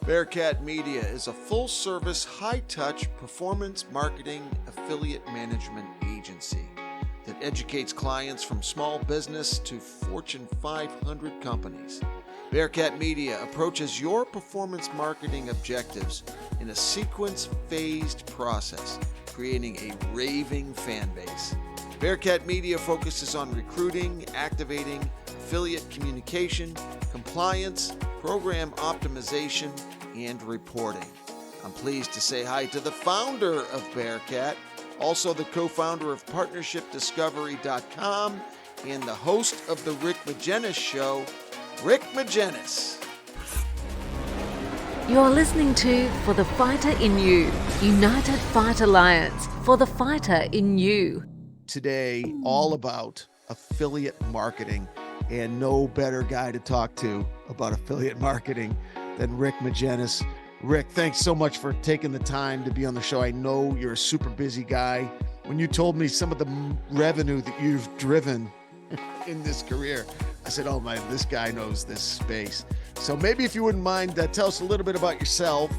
Bearcat Media is a full-service, high-touch performance marketing affiliate management agency that educates clients from small business to Fortune 500 companies. Bearcat Media approaches your performance marketing objectives in a sequence-phased process, creating a raving fan base. Bearcat Media focuses on recruiting, activating, affiliate communication, compliance, program optimization, and reporting. I'm pleased to say hi to the founder of Bearcat, also the co-founder of PartnershipDiscovery.com and the host of the Rick Magennis Show, Rick Magennis. You're listening to For the Fighter in You, United Fight Alliance, for the fighter in you. Today, all about affiliate marketing, and no better guy to talk to about affiliate marketing than Rick Magennis. Rick, thanks so much for taking the time to be on the show. I know you're a super busy guy. When you told me some of the revenue that you've driven in this career, I said, oh my, this guy knows this space. So maybe if you wouldn't mind, tell us a little bit about yourself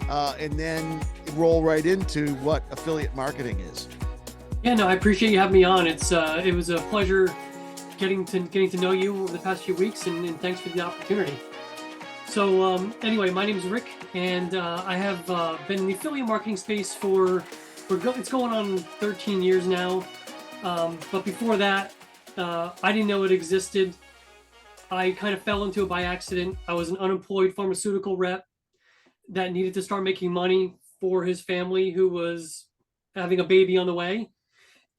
and then roll right into what affiliate marketing is. Yeah, no, I appreciate you having me on. It was a pleasure getting to know you over the past few weeks, and thanks for the opportunity. So anyway, my name is Rick, and I have been in the affiliate marketing space it's going on 13 years now. But before that, I didn't know it existed. I kind of fell into it by accident. I was an unemployed pharmaceutical rep that needed to start making money for his family who was having a baby on the way.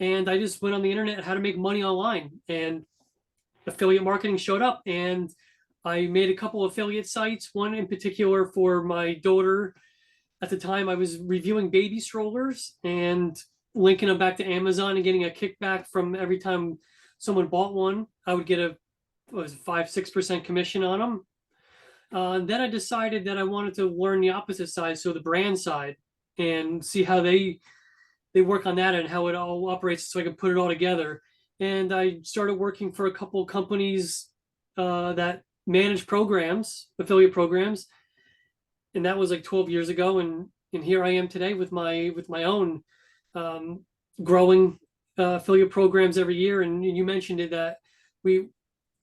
And I just went on the internet how to make money online, and affiliate marketing showed up, and I made a couple of affiliate sites, one in particular for my daughter. At the time, I was reviewing baby strollers and linking them back to Amazon and getting a kickback from every time someone bought one. I would get a 5-6% commission on them. And then I decided that I wanted to learn the opposite side, so the brand side, and see how they work on that and how it all operates so I can put it all together. And I started working for a couple of companies that manage programs, affiliate programs. And that was like 12 years ago. And here I am today with my own growing affiliate programs every year. And you mentioned it that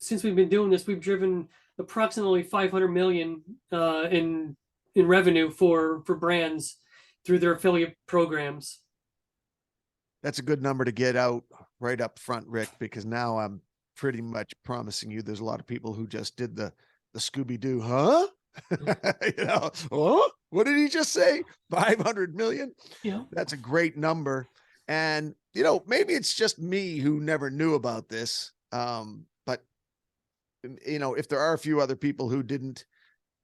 since we've been doing this, we've driven approximately 500 million in revenue for brands through their affiliate programs. That's a good number to get out right up front, Rick, because now I'm pretty much promising you there's a lot of people who just did the Scooby-Doo, huh? Oh, what did he just say? 500 million? Yeah. That's a great number. And, maybe it's just me who never knew about this. But, if there are a few other people who didn't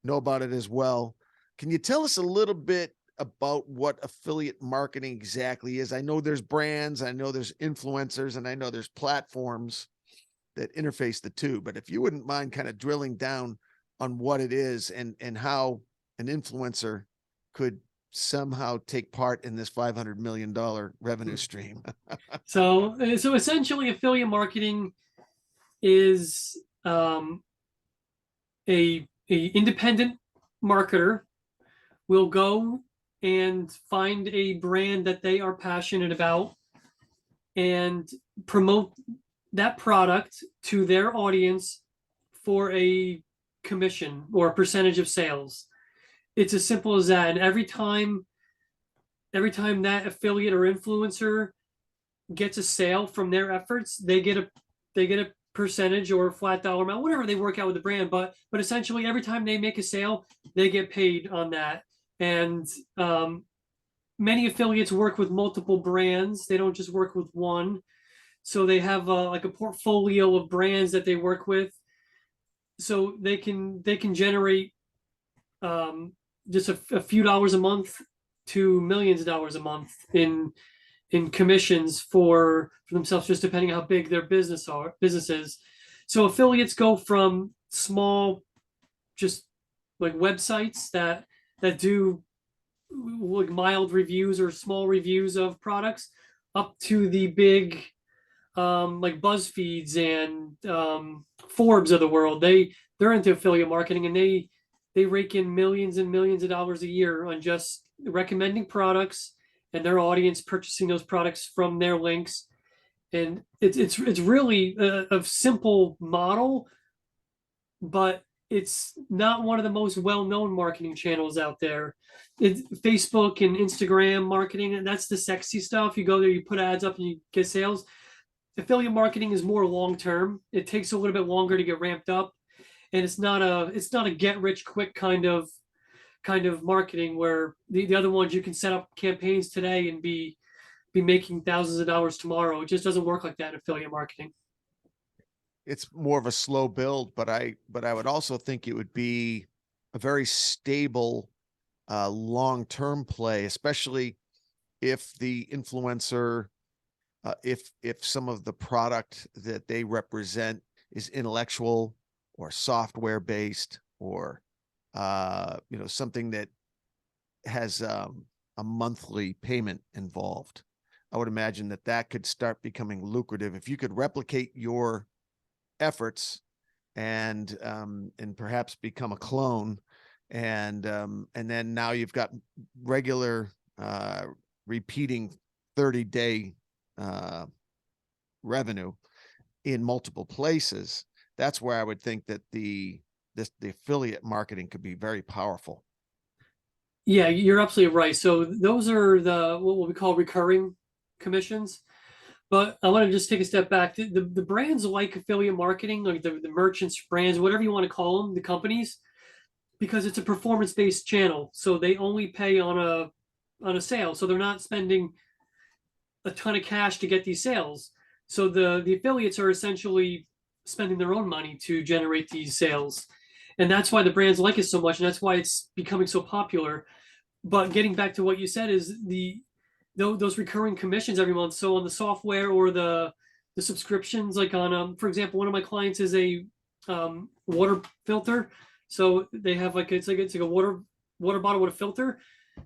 know about it as well, can you tell us a little bit about what affiliate marketing exactly is? I know there's brands, I know there's influencers, and I know there's platforms that interface the two, but if you wouldn't mind kind of drilling down on what it is and how an influencer could somehow take part in this $500 million revenue stream. So essentially affiliate marketing is a independent marketer will go and find a brand that they are passionate about and promote that product to their audience for a commission or a percentage of sales. It's as simple as that. And every time that affiliate or influencer gets a sale from their efforts, they get a percentage or a flat dollar amount, whatever they work out with the brand. But essentially every time they make a sale, they get paid on that. And many affiliates work with multiple brands. They don't just work with one. So they have like a portfolio of brands that they work with. So they can generate just a few dollars a month to millions of dollars a month in commissions for themselves, just depending on how big their business is. So affiliates go from small, just like websites that do like mild reviews or small reviews of products, up to the big like BuzzFeeds and Forbes of the world. They're into affiliate marketing, and they they rake in millions and millions of dollars a year on just recommending products and their audience purchasing those products from their links. And it's really a simple model, but it's not one of the most well-known marketing channels out there. It's Facebook and Instagram marketing, and that's the sexy stuff. You go there, you put ads up, and you get sales. Affiliate marketing is more long-term. It takes a little bit longer to get ramped up, and it's not a get-rich-quick kind of marketing where the other ones you can set up campaigns today and be making thousands of dollars tomorrow. It just doesn't work like that in affiliate marketing. It's more of a slow build, but I would also think it would be a very stable long-term play, especially if the influencer, if some of the product that they represent is intellectual or software based, or something that has a monthly payment involved. I would imagine that could start becoming lucrative if you could replicate your efforts and perhaps become a clone, and then now you've got regular repeating 30-day revenue in multiple places. That's where I would think that the affiliate marketing could be very powerful. Yeah, you're absolutely right. So those are what we call recurring commissions. But I want to just take a step back. The brands like affiliate marketing, like the merchants, brands, whatever you want to call them, the companies, because it's a performance-based channel. So they only pay on a sale. So they're not spending a ton of cash to get these sales. So the affiliates are essentially spending their own money to generate these sales. And that's why the brands like it so much, and that's why it's becoming so popular. But getting back to what you said is those recurring commissions every month. So on the software or the subscriptions, like on for example, one of my clients is a water filter. So they have it's like a water bottle with a filter.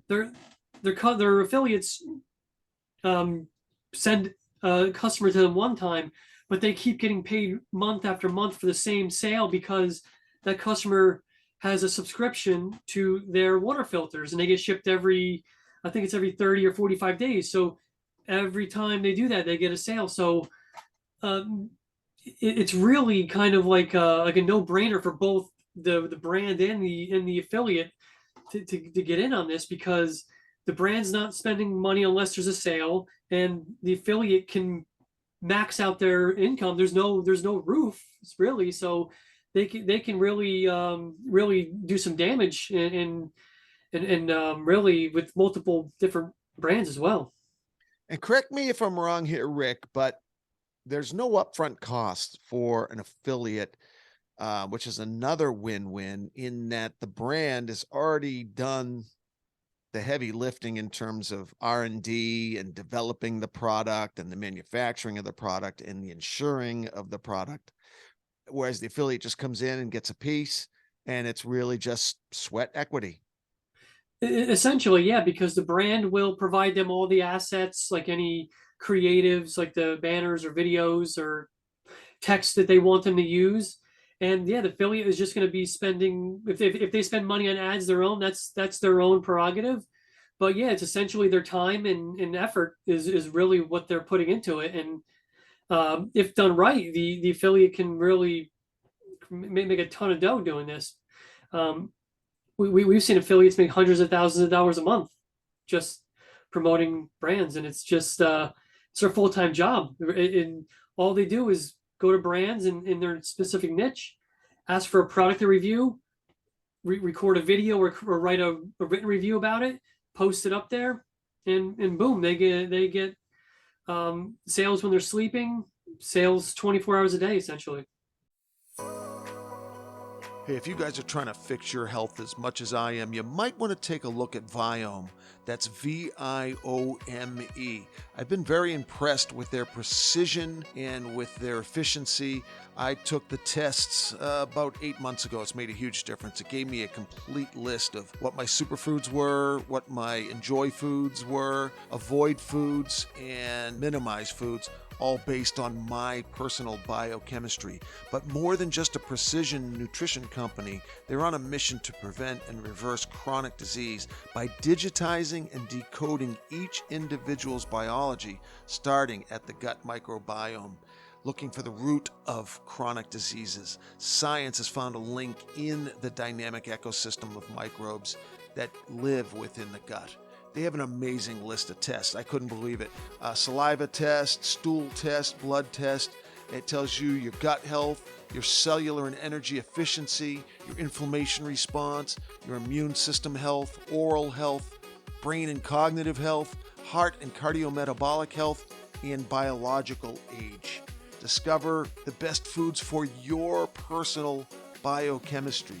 Their affiliates send a customer to them one time, but they keep getting paid month after month for the same sale because that customer has a subscription to their water filters, and they get shipped I think it's every 30 or 45 days. So every time they do that, they get a sale. So it's really kind of like a no-brainer for both the brand and the affiliate to get in on this, because the brand's not spending money unless there's a sale, and the affiliate can max out their income. There's no roof, really, so they can really do some damage and really with multiple different brands as well. And correct me if I'm wrong here, Rick, but there's no upfront cost for an affiliate, which is another win-win, in that the brand has already done the heavy lifting in terms of R&D and developing the product and the manufacturing of the product and the insuring of the product, whereas the affiliate just comes in and gets a piece, and it's really just sweat equity. Essentially, yeah, because the brand will provide them all the assets, like any creatives, like the banners or videos or text that they want them to use. And yeah, the affiliate is just going to be spending, if they spend money on ads their own, that's their own prerogative. But yeah, it's essentially their time and effort is really what they're putting into it. And if done right, the affiliate can really make a ton of dough doing this. We've seen affiliates make hundreds of thousands of dollars a month just promoting brands, and it's just it's their full-time job. And all they do is go to brands in their specific niche, ask for a product to review, record a video or write a written review about it, post it up there, and boom, they get sales when they're sleeping, sales 24 hours a day, essentially. Hey, if you guys are trying to fix your health as much as I am, you might want to take a look at Viome. That's V-I-O-M-E. I've been very impressed with their precision and with their efficiency. I took the tests about 8 months ago. It's made a huge difference. It gave me a complete list of what my superfoods were, what my enjoy foods were, avoid foods, and minimize foods, all based on my personal biochemistry. But more than just a precision nutrition company, they're on a mission to prevent and reverse chronic disease by digitizing and decoding each individual's biology, starting at the gut microbiome. Looking for the root of chronic diseases, science has found a link in the dynamic ecosystem of microbes that live within the gut. They have an amazing list of tests. I couldn't believe it. Saliva test, stool test, blood test. It tells you your gut health, your cellular and energy efficiency, your inflammation response, your immune system health, oral health, brain and cognitive health, heart and cardiometabolic health, and biological age. Discover the best foods for your personal biochemistry.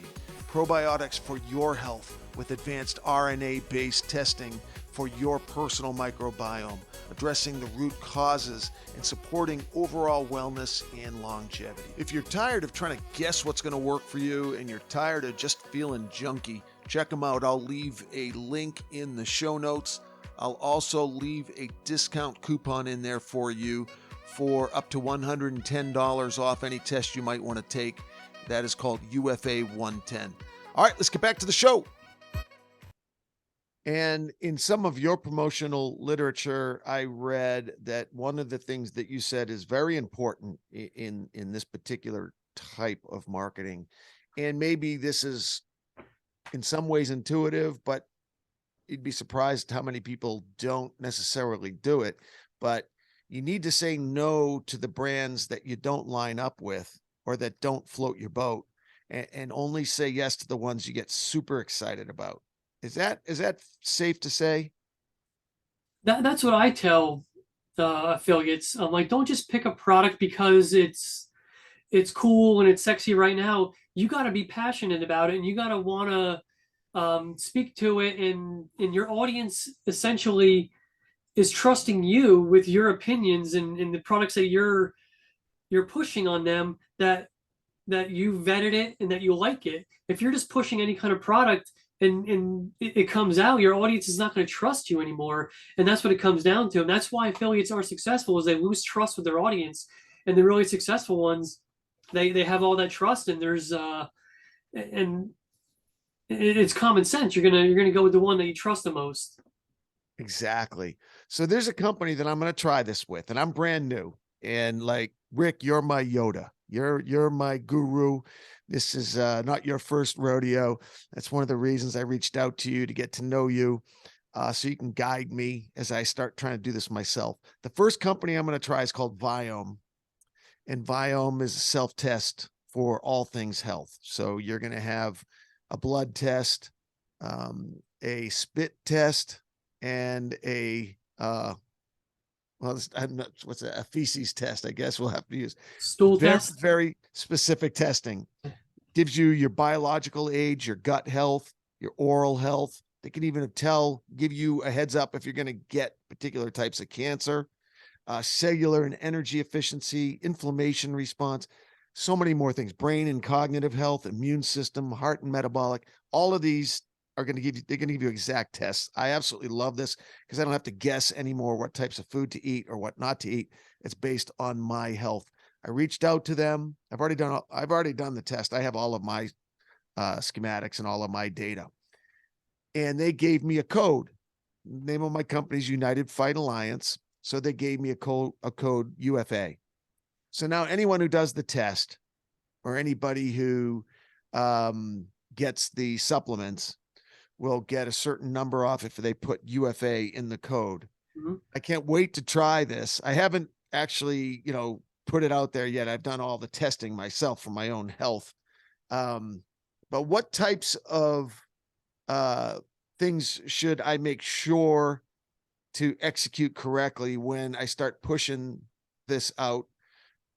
Probiotics for your health with advanced RNA-based testing for your personal microbiome, addressing the root causes and supporting overall wellness and longevity. If you're tired of trying to guess what's going to work for you and you're tired of just feeling junky, check them out. I'll leave a link in the show notes. I'll also leave a discount coupon in there for you for up to $110 off any test you might want to take. That is called UFA 110. All right, let's get back to the show. And in some of your promotional literature, I read that one of the things that you said is very important in this particular type of marketing. And maybe this is in some ways intuitive, but you'd be surprised how many people don't necessarily do it. But you need to say no to the brands that you don't line up with or that don't float your boat, and only say yes to the ones you get super excited about. Is that safe to say? That's what I tell the affiliates. I'm like, don't just pick a product because it's cool and it's sexy right now. You got to be passionate about it, and you got to want to speak to it, and your audience essentially is trusting you with your opinions and the products that you're pushing on them, that you vetted it and that you like it. If you're just pushing any kind of product and it comes out, your audience is not going to trust you anymore. And that's what it comes down to. And that's why affiliates are successful, is they lose trust with their audience. And the really successful ones, they have all that trust, and there's and it's common sense. You're gonna go with the one that you trust the most. Exactly. So there's a company that I'm going to try this with, and I'm brand new. And like, Rick, you're my Yoda. You're my guru. This is not your first rodeo. That's one of the reasons I reached out to you, to get to know you, so you can guide me as I start trying to do this myself. The first company I'm going to try is called Viome, and Viome is a self-test for all things health. So you're going to have a blood test, a spit test, and a I'm not, what's a feces test, I guess we'll have to use. Stool test. Very specific testing. Gives you your biological age, your gut health, your oral health. They can even give you a heads up if you're going to get particular types of cancer, cellular and energy efficiency, inflammation response, so many more things, brain and cognitive health, immune system, heart and metabolic. All of these they're going to give you exact tests. I absolutely love this because I don't have to guess anymore what types of food to eat or what not to eat. It's based on my health. I reached out to them. I've already done the test. I have all of my schematics and all of my data. And they gave me a code. The name of my company is United Fight Alliance. So they gave me a code UFA. So now anyone who does the test, or anybody who gets the supplements, will get a certain number off if they put UFA in the code. Mm-hmm. I can't wait to try this. I haven't actually, put it out there yet. I've done all the testing myself for my own health. But what types of things should I make sure to execute correctly when I start pushing this out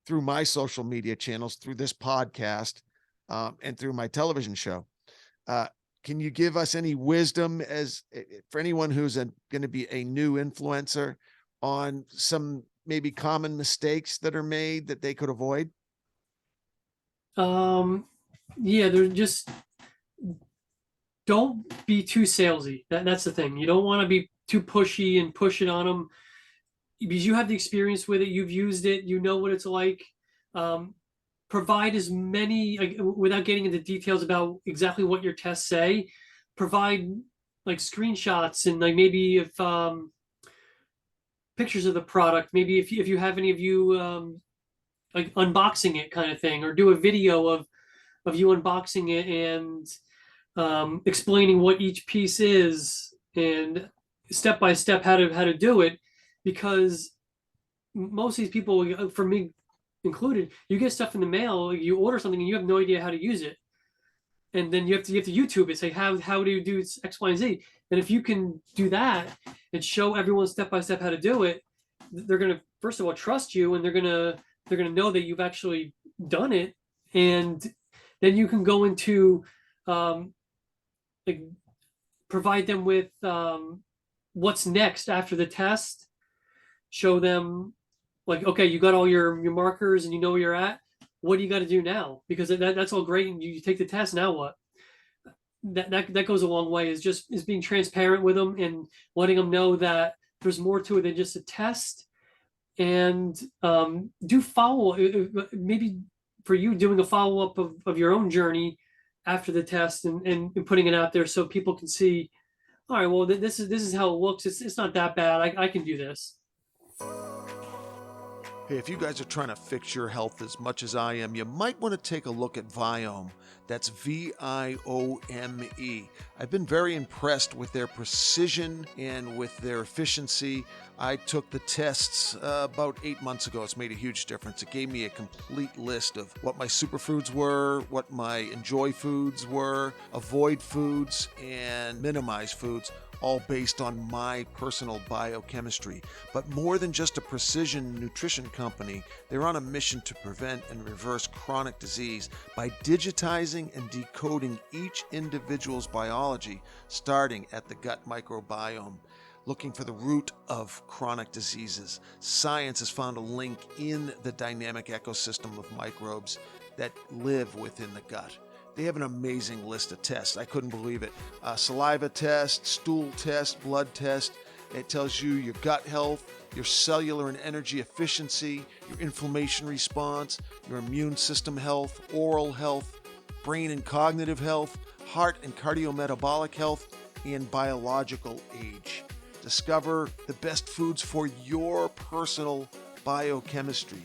through my social media channels, through this podcast, and through my television show? Can you give us any wisdom for anyone who's going to be a new influencer on some maybe common mistakes that are made that they could avoid? Yeah, they're just, don't be too salesy. That's the thing. You don't want to be too pushy and push it on them. because you have the experience with it, you've used it, you know what it's like. Um, Provide as many, like, without getting into details about exactly what your tests say. Provide like screenshots and like maybe if pictures of the product. Maybe if you have any of you like unboxing it kind of thing, or do a video of you unboxing it and explaining what each piece is and step by step how to do it, because most of these people, for me included, you get stuff in the mail, you order something and you have no idea how to use it, and then you have to YouTube it, say how do you do X, Y, and Z. And if you can do that and show everyone step by step how to do it, they're gonna first of all trust you, and they're gonna know that you've actually done it, and then you can go into like provide them with what's next after the test. Show them like, okay, you got all your markers and you know where you're at. What do you got to do now? Because that's all great. And you take the test. Now what? That goes a long way. Is being transparent with them and letting them know that there's more to it than just a test. And do follow, maybe for you, doing a follow up of your own journey after the test, and putting it out there so people can see, all right, well, this is how it looks. It's not that bad. I can do this. Hey, if you guys are trying to fix your health as much as I am, you might want to take a look at Viome. That's Viome. I've been very impressed with their precision and with their efficiency. I took the tests about 8 months ago. It's made a huge difference. It gave me a complete list of what my superfoods were, what my enjoy foods were, avoid foods, and minimize foods, all based on my personal biochemistry. But more than just a precision nutrition company, they're on a mission to prevent and reverse chronic disease by digitizing and decoding each individual's biology, starting at the gut microbiome. Looking for the root of chronic diseases, science has found a link in the dynamic ecosystem of microbes that live within the gut. They have an amazing list of tests. I couldn't believe it. Saliva test, stool test, blood test. It tells you your gut health, your cellular and energy efficiency, your inflammation response, your immune system health, oral health, brain and cognitive health, heart and cardiometabolic health, and biological age. Discover the best foods for your personal biochemistry,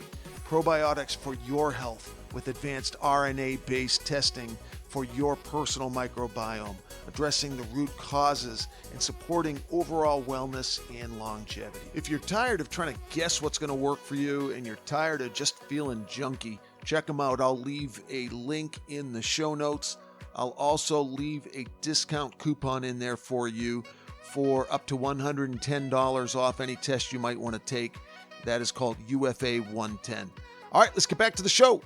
probiotics for your health with advanced RNA-based testing for your personal microbiome, addressing the root causes and supporting overall wellness and longevity. If you're tired of trying to guess what's going to work for you and you're tired of just feeling junky, check them out. I'll leave a link in the show notes. I'll also leave a discount coupon in there for you for up to $110 off any test you might want to take. That is called UFA 110. All right, let's get back to the show.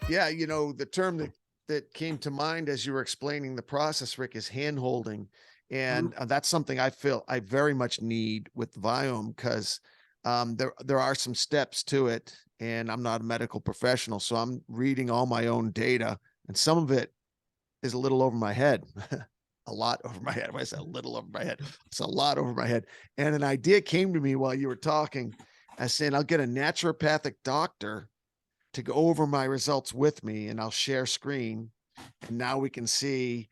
Yeah, you know, the term that came to mind as you were explaining the process, Rick, is hand-holding. And that's something I feel I very much need with Viome, because there are some steps to it, and I'm not a medical professional, so I'm reading all my own data, and some of it is a little over my head. A lot over my head. When I say a little over my head, it's a lot over my head. And an idea came to me while you were talking. I was saying, I'll get a naturopathic doctor to go over my results with me, and I'll share screen. And now we can see,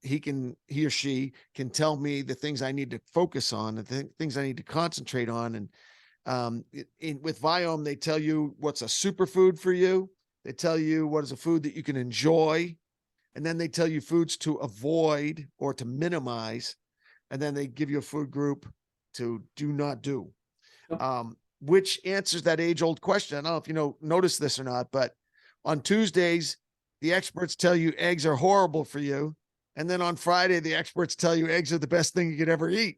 he or she can tell me the things I need to focus on, the things I need to concentrate on. And with Viome, they tell you what's a superfood for you. They tell you what is a food that you can enjoy. And then they tell you foods to avoid or to minimize. And then they give you a food group to do not do, which answers that age-old question. I don't know if you notice this or not, but on Tuesdays, the experts tell you eggs are horrible for you. And then on Friday, the experts tell you eggs are the best thing you could ever eat.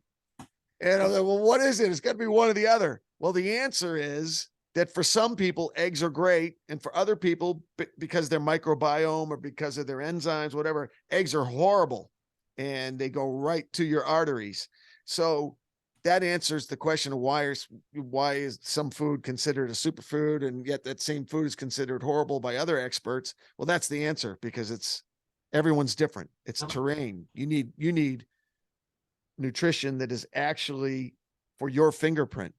And I'm like, well, what is it? It's got to be one or the other. Well, the answer is that for some people, eggs are great. And for other people, because their microbiome or because of their enzymes, whatever, eggs are horrible and they go right to your arteries. So that answers the question of why is some food considered a superfood, and yet that same food is considered horrible by other experts. Well, that's the answer, because everyone's different. It's terrain. You need nutrition that is actually for your fingerprint.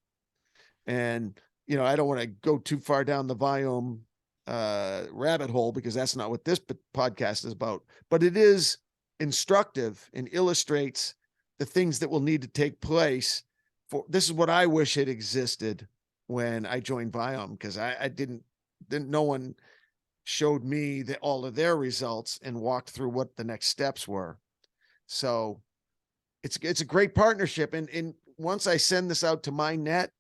And, I don't want to go too far down the Viome rabbit hole, because that's not what this podcast is about, but it is instructive and illustrates the things that will need to take place. This is what I wish had existed when I joined Viome, because I didn't, no one showed me all of their results and walked through what the next steps were. So it's a great partnership. And once I send this out to my net,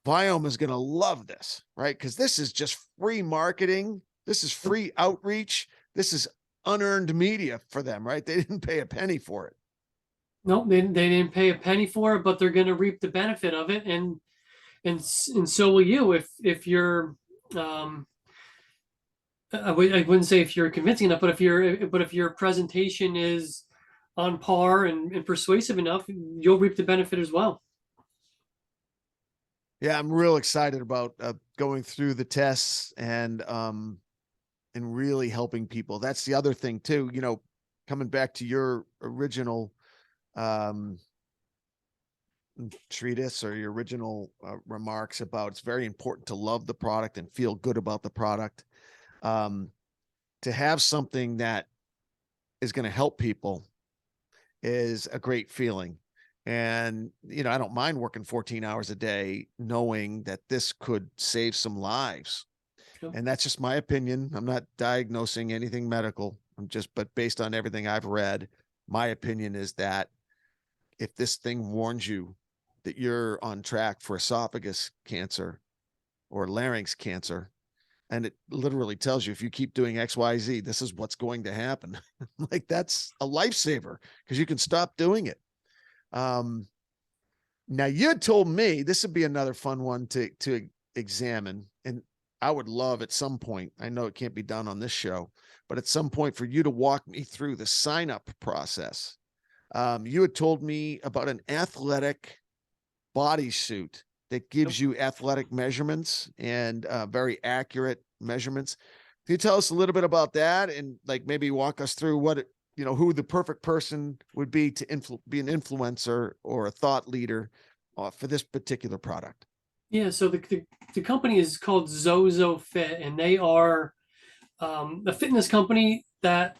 Viome is going to love this, right? Because this is just free marketing. This is free outreach. This is unearned media for them, right? They didn't pay a penny for it. No, they didn't pay a penny for it, but they're going to reap the benefit of it, and so will you if you're. I wouldn't say if you're convincing enough, but if your presentation is on par and persuasive enough, you'll reap the benefit as well. Yeah, I'm real excited about going through the tests and really helping people. That's the other thing too. Coming back to your original treatise or your original remarks about it's very important to love the product and feel good about the product. To have something that is going to help people is a great feeling. And, I don't mind working 14 hours a day knowing that this could save some lives. Yep. And that's just my opinion. I'm not diagnosing anything medical. But based on everything I've read, my opinion is that if this thing warns you that you're on track for esophagus cancer or larynx cancer, and it literally tells you if you keep doing XYZ, this is what's going to happen. Like, that's a lifesaver because you can stop doing it. Now you had told me this would be another fun one to examine, and I would love at some point, I know it can't be done on this show, but at some point for you to walk me through the sign-up process. You had told me about an athletic bodysuit that gives you athletic measurements and very accurate measurements. Can you tell us a little bit about that and like maybe walk us through what who the perfect person would be to be an influencer or a thought leader for this particular product? Yeah, so the company is called Zozo Fit, and they are a fitness company that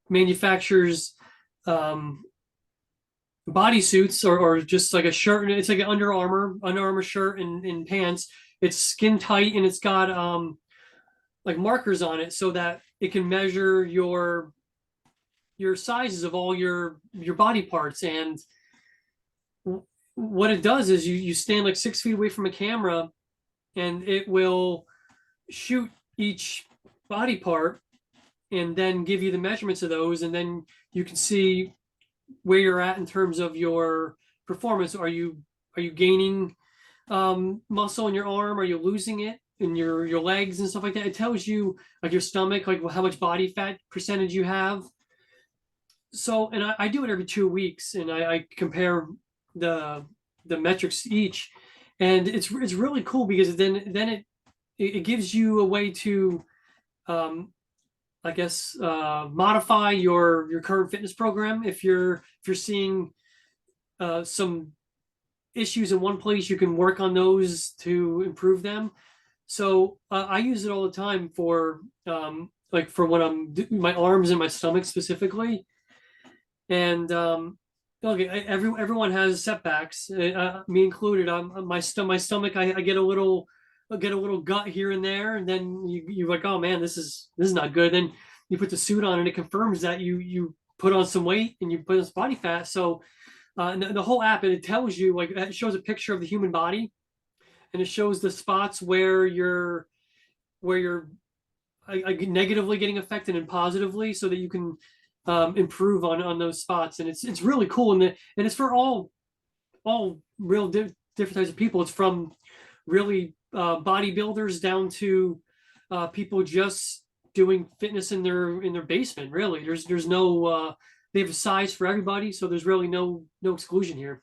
manufactures bodysuits or just like a shirt. It's like an Under Armour shirt and pants. It's skin tight and it's got like markers on it so that it can measure your sizes of all your body parts. And what it does is you stand like 6 feet away from a camera and it will shoot each body part and then give you the measurements of those, and then you can see where you're at in terms of your performance. Are you gaining muscle in your arm? Are you losing it in your legs and stuff like that? It tells you like your stomach, like how much body fat percentage you have. So, and I do it every 2 weeks, and I compare the metrics each, and it's really cool because then it gives you a way to I guess modify your current fitness program. If you're seeing some issues in one place, you can work on those to improve them. So I use it all the time for like for when I'm my arms and my stomach specifically. And okay, everyone has setbacks, me included. My stomach. I get a little gut here and there, and then you're like, oh man, this is not good. Then you put the suit on, and it confirms that you put on some weight and you put on some body fat. So the whole app, it tells you, like, it shows a picture of the human body, and it shows the spots where you're negatively getting affected and positively, so that you can improve on those spots. And it's really cool, and it's for all real different types of people. It's from really bodybuilders down to people just doing fitness in their basement. Really, there's no they have a size for everybody, so there's really no exclusion here.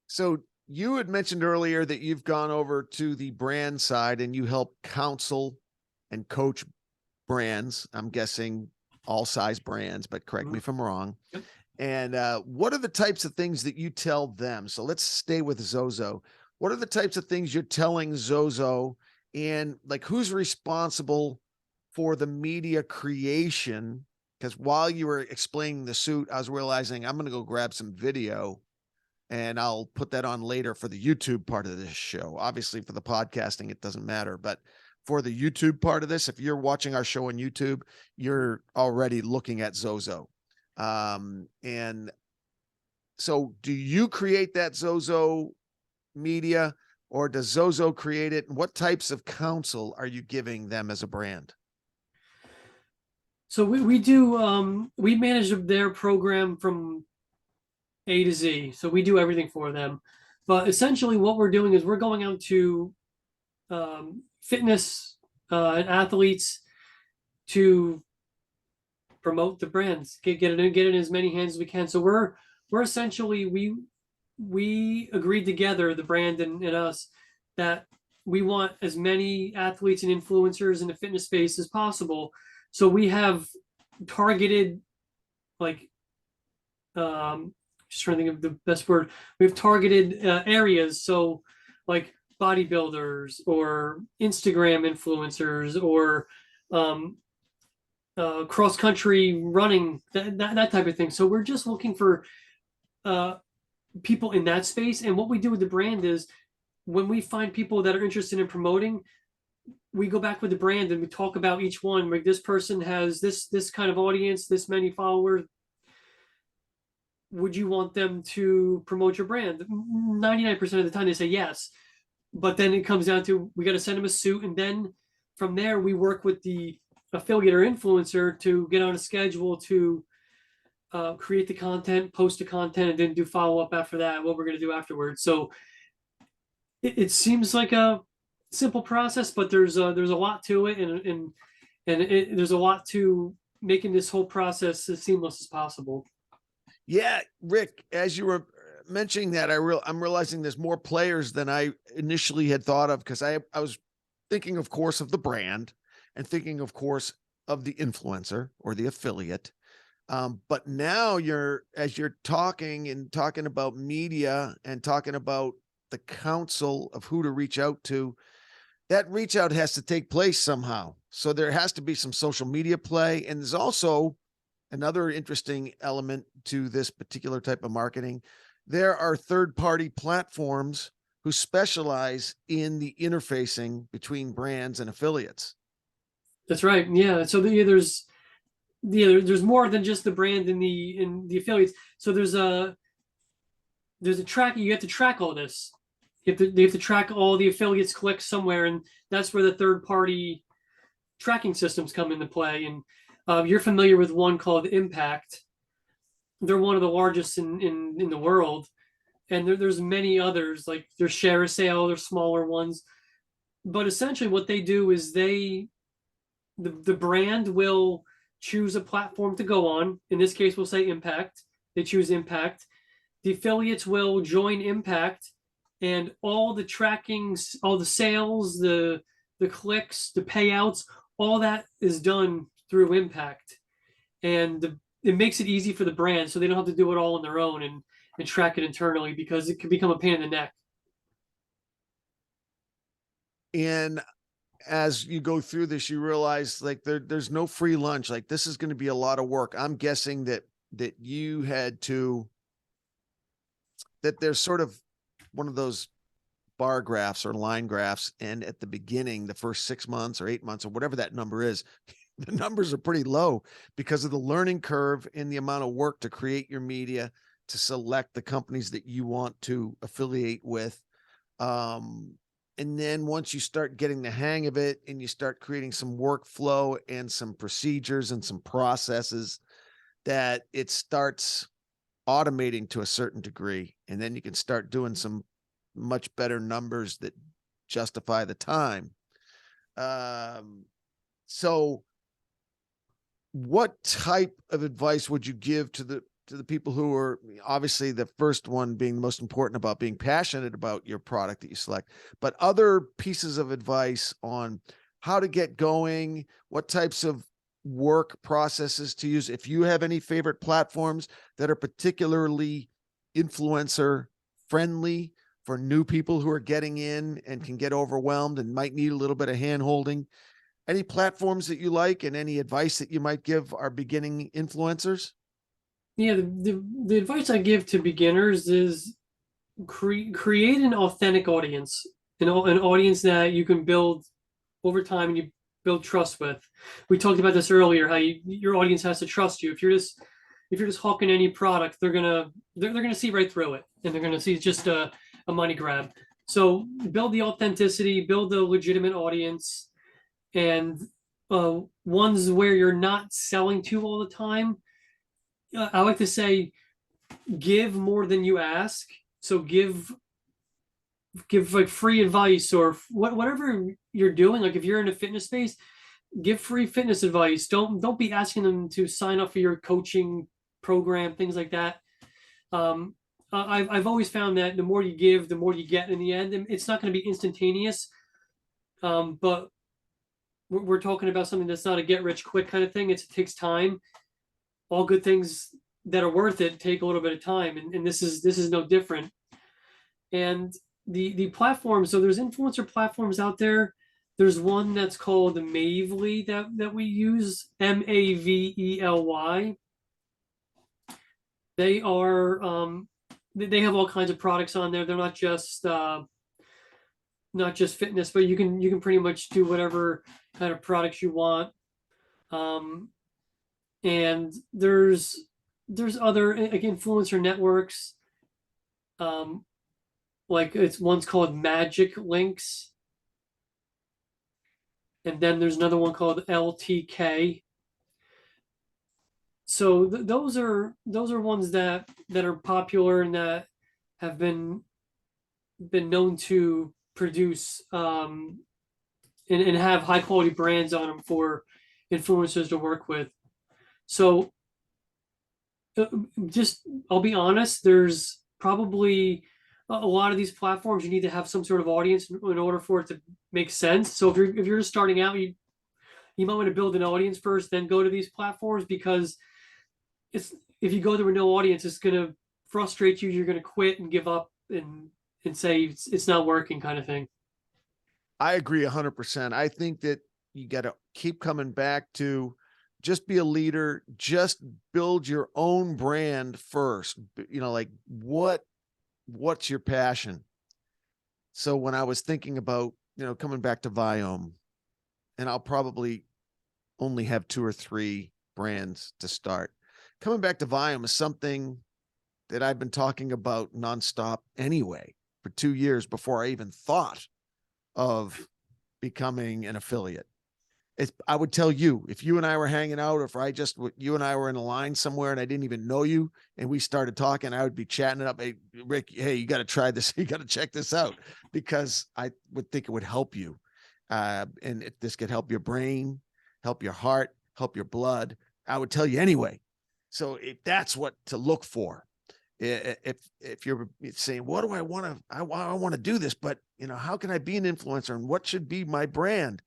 So you had mentioned earlier that you've gone over to the brand side and you help counsel and coach brands. I'm guessing all size brands, but correct me if I'm wrong. Yep. And what are the types of things that you tell them? So let's stay with Zozo. what are the types of things you're telling Zozo, and like who's responsible for the media creation? Because while you were explaining the suit, I was realizing I'm going to go grab some video and I'll put that on later for the YouTube part of this show. Obviously, for the podcasting, it doesn't matter. But for the YouTube part of this, if you're watching our show on YouTube, you're already looking at Zozo. And so do you create that Zozo media, or does Zozo create it? And what types of counsel are you giving them as a brand? So we do we manage their program from A to Z. So we do everything for them. But essentially, what we're doing is we're going out to fitness and athletes to promote the brands, get it in as many hands as we can. So we're essentially we agreed together, the brand and us, that we want as many athletes and influencers in the fitness space as possible. So we have targeted, like, just trying to think of the best word. We have targeted areas. So like bodybuilders or Instagram influencers or cross country running, that type of thing. So we're just looking for uh, people in that space. And what we do with the brand is when we find people that are interested in promoting, we go back with the brand and we talk about each one. Like, this person has this kind of audience, this many followers. Would you want them to promote your brand? 99% of the time they say yes. But then it comes down to, we got to send them a suit. And then from there, we work with the affiliate or influencer to get on a schedule to create the content, post the content, and then do follow up after that, what we're going to do afterwards. So it seems like a simple process, but there's a lot to it, and there's a lot to making this whole process as seamless as possible. Yeah, Rick, as you were mentioning that, I'm realizing there's more players than I initially had thought of, because I was thinking, of course, of the brand and thinking, of course, of the influencer or the affiliate. But now as you're talking about media and talking about the counsel of who to reach out to, that reach out has to take place somehow. So there has to be some social media play. And there's also another interesting element to this particular type of marketing. There are third-party platforms who specialize in the interfacing between brands and affiliates. That's right. Yeah. So there's more than just the brand and the affiliates. So there's a track. You have to track all this. They have to track all the affiliates clicks somewhere, and that's where the third party tracking systems come into play. And you're familiar with one called Impact. They're one of the largest in the world, and there's many others. Like, there's ShareASale, there's smaller ones, but essentially what they do is the brand will choose a platform to go on. In this case, we'll say Impact. They choose Impact. The affiliates will join Impact, and all the trackings, all the sales, the clicks, the payouts, all that is done through Impact. And it makes it easy for the brand, so they don't have to do it all on their own and track it internally, because it can become a pain in the neck. And as you go through this, you realize, like, there's no free lunch. Like, this is going to be a lot of work. I'm guessing that you had to, that there's sort of one of those bar graphs or line graphs. And at the beginning, the first 6 months or 8 months or whatever that number is, the numbers are pretty low because of the learning curve and the amount of work to create your media, to select the companies that you want to affiliate with. And then once you start getting the hang of it and you start creating some workflow and some procedures and some processes, that it starts automating to a certain degree. And then you can start doing some much better numbers that justify the time. So what type of advice would you give to the people who are, obviously the first one being the most important, about being passionate about your product that you select, but other pieces of advice on how to get going, what types of work processes to use, if you have any favorite platforms that are particularly influencer friendly for new people who are getting in and can get overwhelmed and might need a little bit of hand holding? Any platforms that you like and any advice that you might give our beginning influencers? Yeah, the advice I give to beginners is create an authentic audience, an audience that you can build over time and you build trust with. We talked about this earlier, how your audience has to trust you. If you're just hawking any product, they're gonna see right through it, and they're gonna see it's just a money grab. So build the authenticity, build the legitimate audience, and ones where you're not selling to all the time. I like to say, give more than you ask. So give like free advice or whatever you're doing. Like if you're in a fitness space, give free fitness advice. Don't be asking them to sign up for your coaching program, things like that. I've always found that the more you give, the more you get in the end. And it's not going to be instantaneous, but we're talking about something that's not a get rich quick kind of thing. It takes time. All good things that are worth it take a little bit of time, and this is no different. And the platforms, so there's influencer platforms out there. There's one that's called Mavely that we use, Mavely. They are they have all kinds of products on there. They're not just fitness, but you can pretty much do whatever kind of products you want. And there's other like influencer networks. Like one's called Magic Links, and then there's another one called LTK. So those are ones that are popular and that have been known to produce and have high quality brands on them for influencers to work with. So just I'll be honest, there's probably a lot of these platforms you need to have some sort of audience in order for it to make sense. So if you're just starting out, you might want to build an audience first, then go to these platforms, because if you go there with no audience, it's going to frustrate you. You're going to quit and give up and say it's not working, kind of thing. I agree 100%. I think that you got to keep coming back to just be a leader, just build your own brand first. Like what's your passion? So when I was thinking about, coming back to Viome, and I'll probably only have 2 or 3 brands to start. Coming back to Viome is something that I've been talking about nonstop anyway for 2 years before I even thought of becoming an affiliate. I would tell you, if you and I were hanging out, or if you and I were in a line somewhere and I didn't even know you and we started talking, I would be chatting it up. Hey, Rick, hey, you got to try this. You got to check this out, because I would think it would help you. And if this could help your brain, help your heart, help your blood, I would tell you anyway. So if that's what to look for, if you're saying, what do I want to, I want to do this, but how can I be an influencer, and what should be my brand?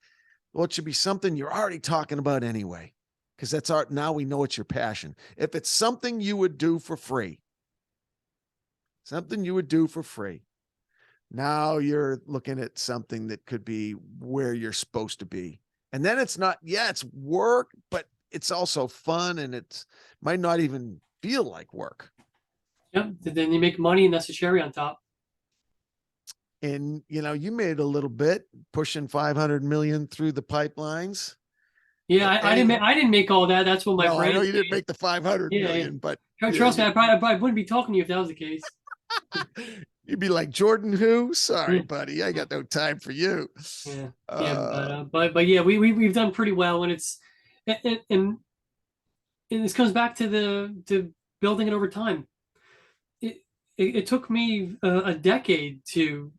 Well, it should be something you're already talking about anyway, because that's now we know it's your passion. If it's something you would do for free, now you're looking at something that could be where you're supposed to be. And then it's not, it's work, but it's also fun, and it might not even feel like work. Yep. Then you make money, and that's the cherry on top. And you made a little bit, pushing 500 million through the pipelines. Yeah, I didn't make all that. That's what my brand. I know you didn't did. make the 500 million, but trust me, I probably wouldn't be talking to you if that was the case. You'd be like, Jordan who? Sorry, buddy, I got no time for you. Yeah, but yeah, we've done pretty well, and it's and this comes back to building it over time. It took me a decade to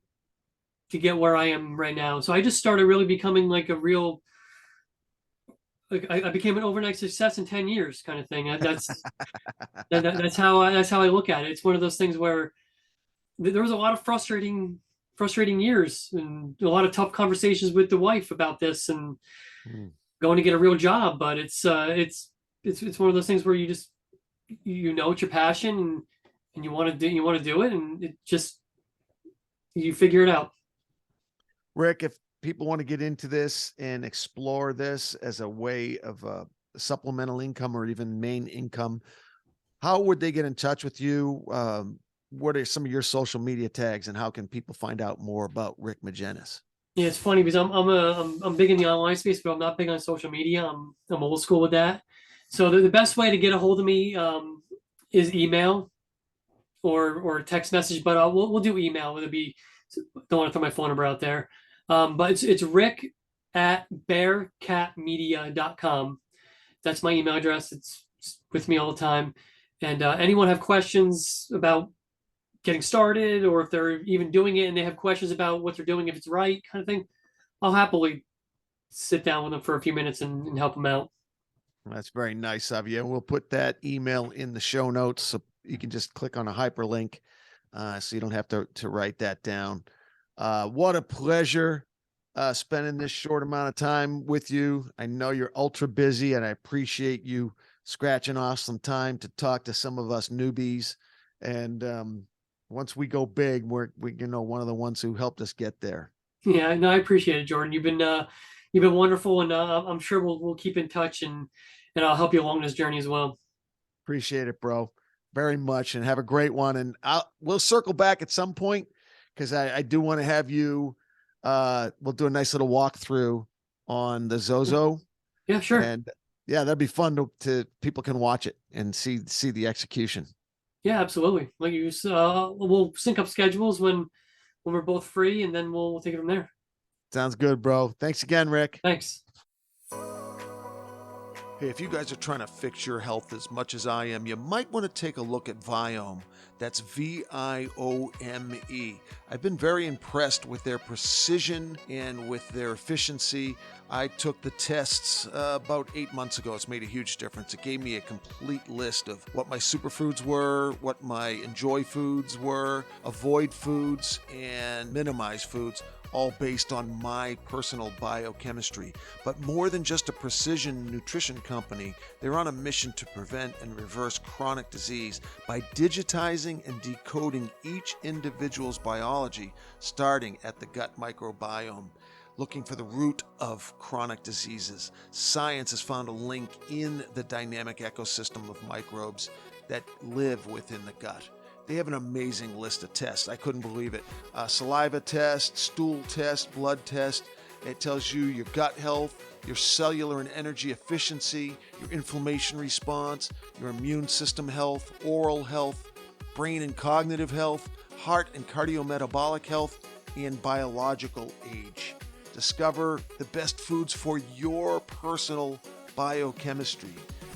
get where I am right now. So I just started really becoming like a real, like I became an overnight success in 10 years kind of thing. That's how I look at it. It's one of those things where there was a lot of frustrating years and a lot of tough conversations with the wife about this and going to get a real job. But it's one of those things where you just, it's your passion, and you want to do it. And it just, You figure it out. Rick, if people want to get into this and explore this as a way of supplemental income or even main income, how would they get in touch with you? What are some of your social media tags, and how can people find out more about Rick Magennis? Yeah, it's funny because I'm big in the online space, but I'm not big on social media. I'm old school with that. So the best way to get a hold of me is email or text message, but we'll do email. It'll be, don't want to throw my phone number out there. But it's Rick at bearcatmedia.com. That's my email address. It's with me all the time. And anyone have questions about getting started, or if they're even doing it and they have questions about what they're doing, if it's right, kind of thing, I'll happily sit down with them for a few minutes and help them out. That's very nice of you. We'll put that email in the show notes so you can just click on a hyperlink, so you don't have to write that down. What a pleasure spending this short amount of time with you. I know you're ultra busy, and I appreciate you scratching off some time to talk to some of us newbies. And once we go big, we're one of the ones who helped us get there. Yeah, no, I appreciate it, Jordan. You've been wonderful, and I'm sure we'll keep in touch, and I'll help you along this journey as well. Appreciate it, bro, very much, and have a great one. And we'll circle back at some point, because I do want to have you. We'll do a nice little walkthrough on the Zozo. Yeah, sure. And yeah, that'd be fun to people can watch it and see the execution. Yeah, absolutely. Like we'll sync up schedules when we're both free, and then we'll take it from there. Sounds good, bro. Thanks again, Rick. Thanks. Hey, if you guys are trying to fix your health as much as I am, you might want to take a look at Viome. That's Viome. I've been very impressed with their precision and with their efficiency. I took the tests about 8 months ago. It's made a huge difference. It gave me a complete list of what my superfoods were, what my enjoy foods were, avoid foods, and minimize foods, all based on my personal biochemistry. But more than just a precision nutrition company, they're on a mission to prevent and reverse chronic disease by digitizing and decoding each individual's biology, starting at the gut microbiome. Looking for the root of chronic diseases, science has found a link in the dynamic ecosystem of microbes that live within the gut. They have an amazing list of tests. I couldn't believe it. Saliva test, stool test, blood test. It tells you your gut health, your cellular and energy efficiency, your inflammation response, your immune system health, oral health, brain and cognitive health, heart and cardiometabolic health, and biological age. Discover the best foods for your personal biochemistry.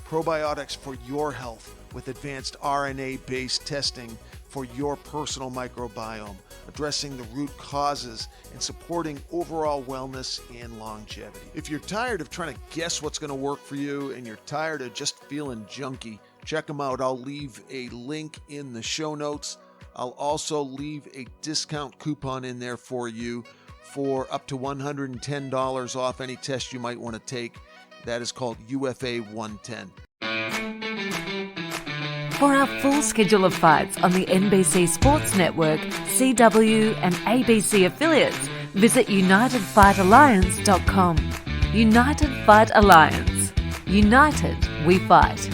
Probiotics for your health with advanced RNA-based testing for your personal microbiome, addressing the root causes and supporting overall wellness and longevity. If you're tired of trying to guess what's going to work for you and you're tired of just feeling junky, check them out. I'll leave a link in the show notes. I'll also leave a discount coupon in there for you for up to $110 off any test you might want to take. That is called UFA 110. For our full schedule of fights on the NBC Sports Network, CW and ABC affiliates, visit UnitedFightAlliance.com. United Fight Alliance. United we fight.